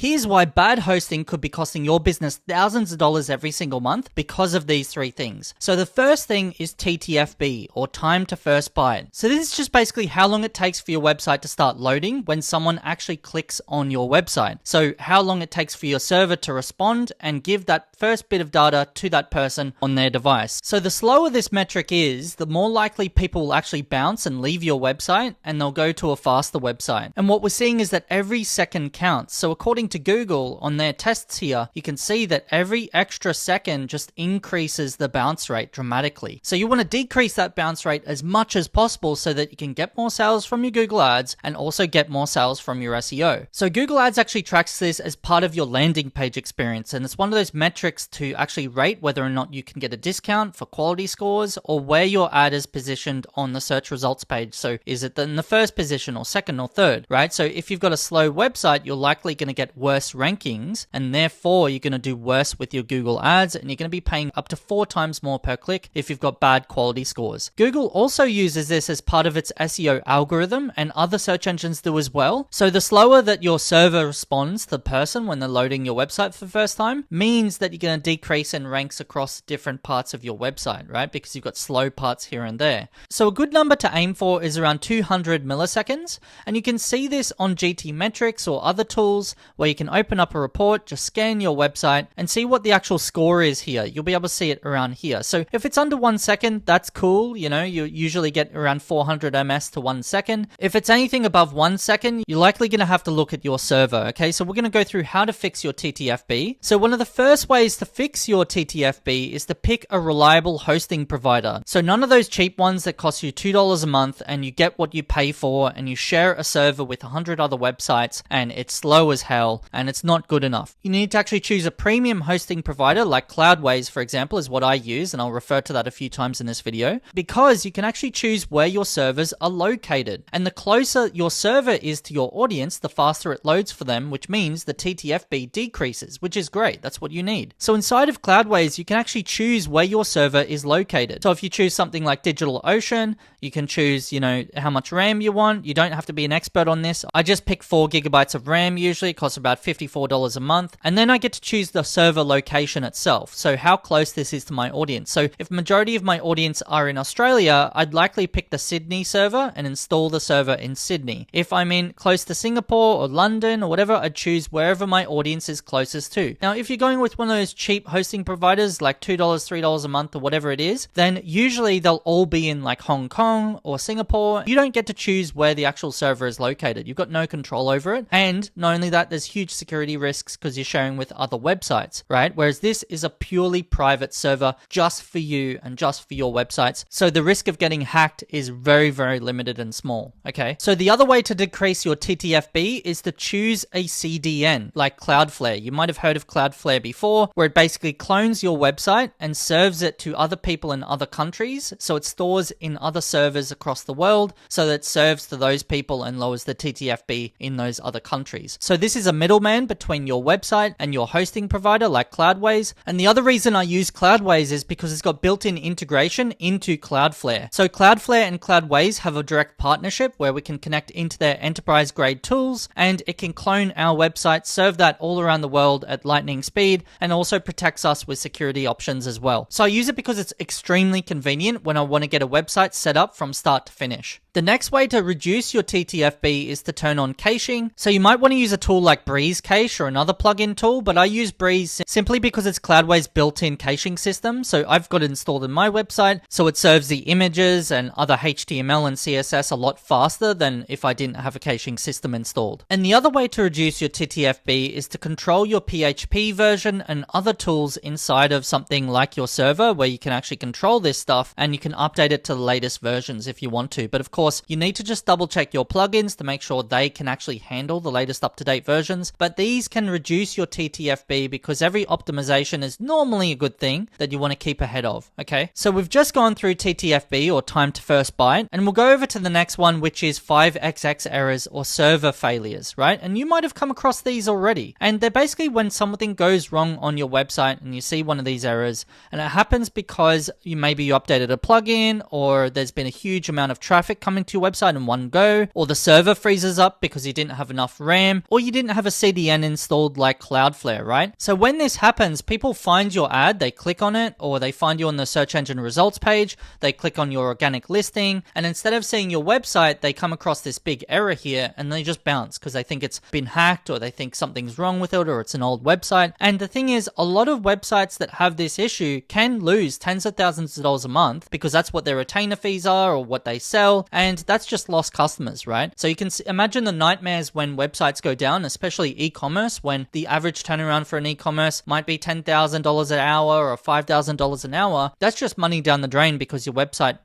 Here's why bad hosting could be costing your business thousands of dollars every single month because of these three things. So the first thing is TTFB, or time to first byte. So this is just basically how long it takes for your website to start loading when someone actually clicks on your website. So how long it takes for your server to respond and give that first bit of data to that person on their device. So the slower this metric is, the more likely people will actually bounce and leave your website, and they'll go to a faster website. And what we're seeing is that every second counts. So according to Google, on their tests here, you can see that every extra second just increases the bounce rate dramatically. So you want to decrease that bounce rate as much as possible so that you can get more sales from your Google ads and also get more sales from your SEO. So Google ads actually tracks this as part of your landing page experience, and it's one of those metrics to actually rate whether or not you can get a discount for quality scores or where your ad is positioned on the search results page. So is it in the first position or second or third, right? So if you've got a slow website, you're likely going to get worse rankings, and therefore you're going to do worse with your Google ads, and you're going to be paying up to 4 times more per click if you've got bad quality scores. Google also uses this as part of its SEO algorithm, and other search engines do as well. So the slower that your server responds to the person when they're loading your website for the first time means that you're going to decrease in ranks across different parts of your website, right? Because you've got slow parts here and there. So a good number to aim for is around 200 milliseconds, and you can see this on GT Metrics or other tools where you can open up a report, just scan your website and see what the actual score is here. You'll be able to see it around here. So if it's under 1 second, that's cool. You know, you usually get around 400 ms to 1 second. If it's anything above 1 second, you're likely going to have to look at your server. Okay, so we're going to go through how to fix your TTFB. So one of the first ways to fix your TTFB is to pick a reliable hosting provider. So none of those cheap ones that cost you $2 a month and you get what you pay for, and you share a server with 100 other websites and it's slow as hell and it's not good enough. You need to actually choose a premium hosting provider like Cloudways, for example, is what I use, and I'll refer to that a few times in this video, because you can actually choose where your servers are located. And the closer your server is to your audience, the faster it loads for them, which means the TTFB decreases, which is great. That's what you need. So inside of Cloudways, you can actually choose where your server is located. So if you choose something like DigitalOcean, you can choose, how much RAM you want. You don't have to be an expert on this. I just pick 4 gigabytes of RAM usually. It costs about $54 a month. And then I get to choose the server location itself. So how close this is to my audience. So if majority of my audience are in Australia, I'd likely pick the Sydney server and install the server in Sydney. If I'm in close to Singapore or London or whatever, I'd choose wherever my audience is closest to. Now, if you're going with one of those cheap hosting providers like $2, $3 a month or whatever it is, then usually they'll all be in like Hong Kong or Singapore. You don't get to choose where the actual server is located. You've got no control over it. And not only that, there's huge security risks because you're sharing with other websites, right? Whereas this is a purely private server just for you and just for your websites. So the risk of getting hacked is very, very limited and small, okay? So the other way to decrease your TTFB is to choose a CDN like Cloudflare. You might have heard of Cloudflare before, where it basically clones your website and serves it to other people in other countries. So it stores in other servers across the world so that it serves to those people and lowers the TTFB in those other countries. So this is a middleman between your website and your hosting provider like Cloudways. And the other reason I use Cloudways is because it's got built-in integration into Cloudflare. So Cloudflare and Cloudways have a direct partnership where we can connect into their enterprise-grade tools, and it can clone our website, serve that all around the world at lightning speed, and also protects us with security options as well. So I use it because it's extremely convenient when I want to get a website set up from start to finish. The next way to reduce your TTFB is to turn on caching. So you might want to use a tool like Breeze Cache or another plugin tool, but I use Breeze simply because it's Cloudways' built-in caching system. So I've got it installed in my website, so it serves the images and other HTML and CSS a lot faster than if I didn't have a caching system installed. And the other way to reduce your TTFB is to control your PHP version and other tools inside of something like your server, where you can actually control this stuff and you can update it to the latest versions if you want to. But of course, you need to just double check your plugins to make sure they can actually handle the latest up-to-date versions. But these can reduce your TTFB because every optimization is normally a good thing that you want to keep ahead of, okay? So we've just gone through TTFB, or time to first byte, and we'll go over to the next one, which is 5xx errors or server failures, right? And you might have come across these already. And they're basically when something goes wrong on your website and you see one of these errors, and it happens because maybe you updated a plugin, or there's been a huge amount of traffic coming to your website in one go, or the server freezes up because you didn't have enough RAM, or you didn't have a CDN installed like Cloudflare, right? So when this happens, people find your ad, they click on it, or they find you on the search engine results page, they click on your organic listing, and instead of seeing your website, they come across this big error here and they just bounce because they think it's been hacked or they think something's wrong with it or it's an old website. And the thing is, a lot of websites that have this issue can lose tens of thousands of dollars a month because that's what their retainer fees are or what they sell, and that's just lost customers, right? So you can imagine the nightmares when websites go down, especially e-commerce, when the average turnaround for an e-commerce might be $10,000 an hour or $5,000 an hour. That's just money down the drain because your website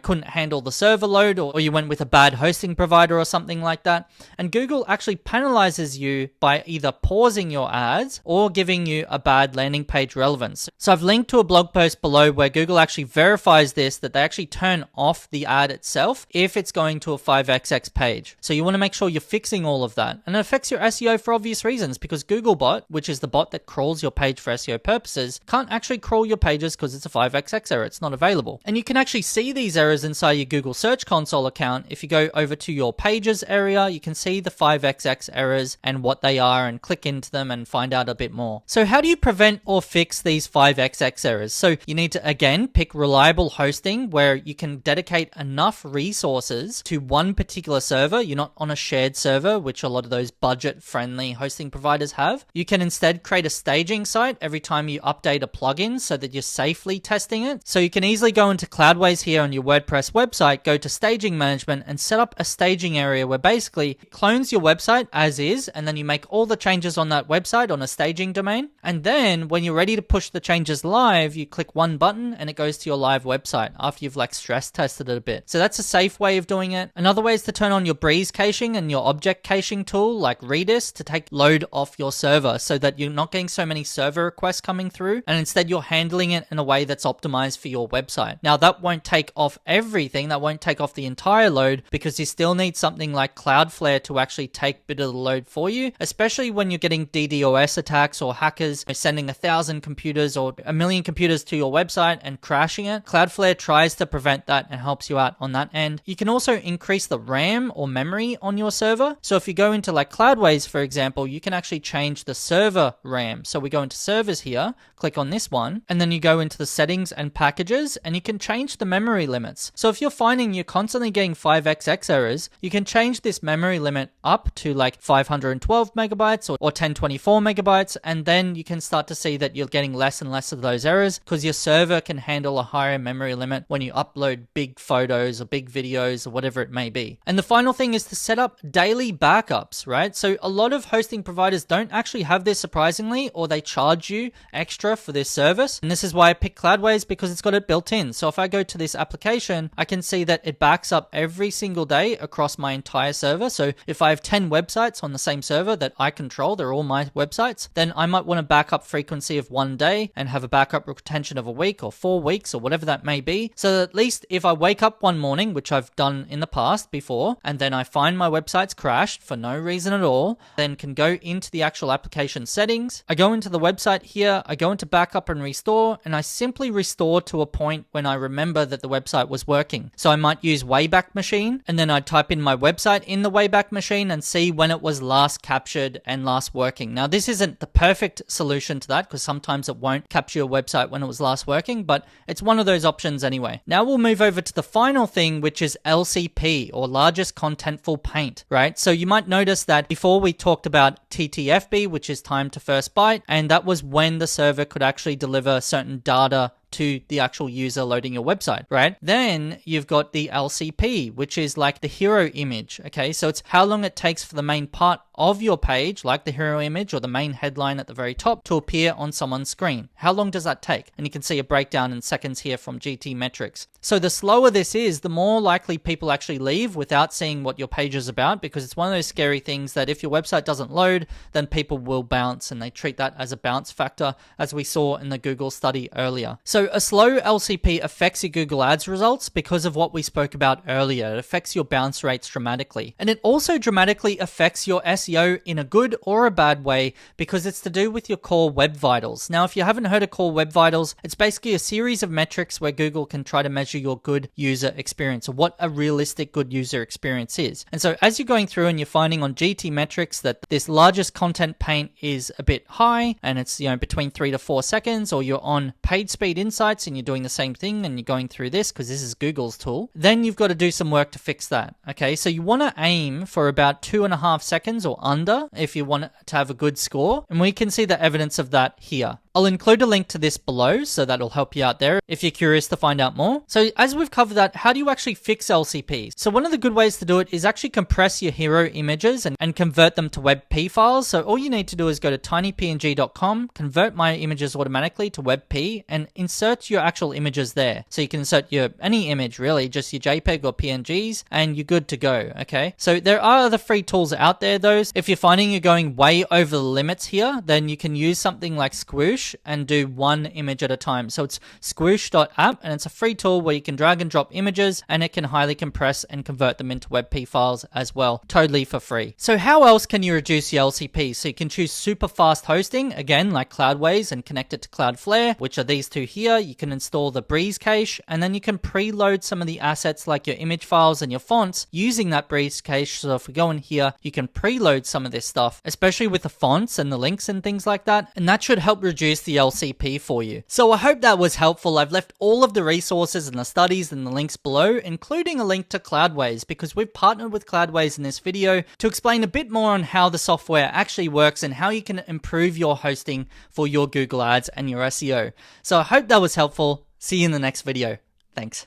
couldn't handle the server load, or you went with a bad hosting provider or something like that. And Google actually penalizes you by either pausing your ads or giving you a bad landing page relevance. So I've linked to a blog post below where Google actually verifies this, that they actually turn off the ad itself if it's going to a 5xx page. So you want to make sure you're fixing all of that. And it affects your SEO for obvious reasons, because Googlebot, which is the bot that crawls your page for SEO purposes, can't actually crawl your pages because it's a 5xx error. It's not available. And you can actually see these errors inside your Google Search Console account. If you go over to your pages area, you can see the 5xx errors and what they are and click into them and find out a bit more. So how do you prevent or fix these 5xx errors? So you need to, again, pick reliable hosting where you can dedicate enough resources to one particular server. You're not on a shared server, which a lot of those budget-friendly hosting providers have. You can instead create a staging site every time you update a plugin so that you're safely testing it. So you can easily go into Cloudways here on your WordPress website, go to staging management and set up a staging area where basically it clones your website as is, and then you make all the changes on that website on a staging domain. And then when you're ready to push the changes live, you click one button and it goes to your live website after you've stress tested it a bit. So that's a safe way of doing it. Another way is to turn on your Breeze caching and your object caching tool like Redis to take load off your server so that you're not getting so many server requests coming through, and instead you're handling it in a way that's optimized for your website. Now that won't take off everything, that won't take off the entire load, because you still need something like Cloudflare to actually take a bit of the load for you, especially when you're getting DDoS attacks or hackers sending 1,000 computers or 1,000,000 computers to your website and crashing it. Cloudflare tries to prevent that and helps you out on that end. You can also increase the RAM or memory on your server. So if you go into Cloudways, for example, you can actually change the server RAM. So we go into servers here, click on this one, and then you go into the settings and packages, and you can change the memory limits. So if you're finding you're constantly getting 5xx errors, you can change this memory limit up to 512 megabytes or 1024 megabytes, and then you can start to see that you're getting less and less of those errors because your server can handle a higher memory limit when you upload big photos or big videos or whatever it may be. And the final thing is to set up daily backups, right? So a lot of hosting providers don't actually have this, surprisingly, or they charge you extra for this service. And this is why I picked Cloudways, because it's got it built in. So if I go to this application, I can see that it backs up every single day across my entire server. So if I have 10 websites on the same server that I control, they're all my websites, then I might want a backup frequency of one day and have a backup retention of a week or 4 weeks or whatever that may be. So that at least if I wake up one morning, which I've done in the past before, and then I find my website's crashed for no reason at all, then can go into the actual application settings. I go into the website here, I go into backup and restore, and I simply restore to a point when I remember that the website was working. So I might use Wayback Machine, and then I'd type in my website in the Wayback Machine and see when it was last captured and last working. Now this isn't the perfect solution to that, because sometimes it won't capture your website when it was last working, but it's one of those options anyway. Now we'll move over to the final thing, which is LCP, or Largest Contentful Paint, right? So you might notice that before we talked about TTFB, which is time to first byte, and that was when the server could actually deliver certain data to the actual user loading your website, right? Then you've got the LCP, which is like the hero image, okay? So it's how long it takes for the main part of your page, like the hero image or the main headline at the very top, to appear on someone's screen. How long does that take? And you can see a breakdown in seconds here from GT Metrics. So the slower this is, the more likely people actually leave without seeing what your page is about, because it's one of those scary things that if your website doesn't load, then people will bounce, and they treat that as a bounce factor, as we saw in the Google study earlier. So a slow LCP affects your Google Ads results because of what we spoke about earlier. It affects your bounce rates dramatically. And it also dramatically affects your SEO in a good or a bad way because it's to do with your core web vitals. Now, if you haven't heard of core web vitals, it's basically a series of metrics where Google can try to measure your good user experience, or what a realistic good user experience is. And so as you're going through and you're finding on GT metrics that this largest content paint is a bit high and it's, between 3 to 4 seconds, or you're on page speed insights and you're doing the same thing and you're going through this because this is Google's tool, then you've got to do some work to fix that. Okay, so you want to aim for about 2.5 seconds or under if you want to have a good score, and we can see the evidence of that here. I'll include a link to this below, so that'll help you out there if you're curious to find out more. So as we've covered that, how do you actually fix LCPs? So one of the good ways to do it is actually compress your hero images and convert them to WebP files. So all you need to do is go to tinypng.com, convert my images automatically to WebP, and insert your actual images there. So you can insert any image really, just your JPEG or PNGs, and you're good to go, okay? So there are other free tools out there though. If you're finding you're going way over the limits here, then you can use something like Squoosh and do one image at a time. So it's squoosh.app, and it's a free tool where you can drag and drop images and it can highly compress and convert them into WebP files as well, totally for free. So how else can you reduce your LCP? So you can choose super fast hosting, again, like Cloudways, and connect it to Cloudflare, which are these two here. You can install the Breeze cache, and then you can preload some of the assets like your image files and your fonts using that Breeze cache. So if we go in here, you can preload some of this stuff, especially with the fonts and the links and things like that, and that should help reduce the LCP for you. So I hope that was helpful. I've left all of the resources and the studies and the links below, including a link to Cloudways, because we've partnered with Cloudways in this video to explain a bit more on how the software actually works and how you can improve your hosting for your Google Ads and your SEO. So I hope that was helpful. See you in the next video. Thanks.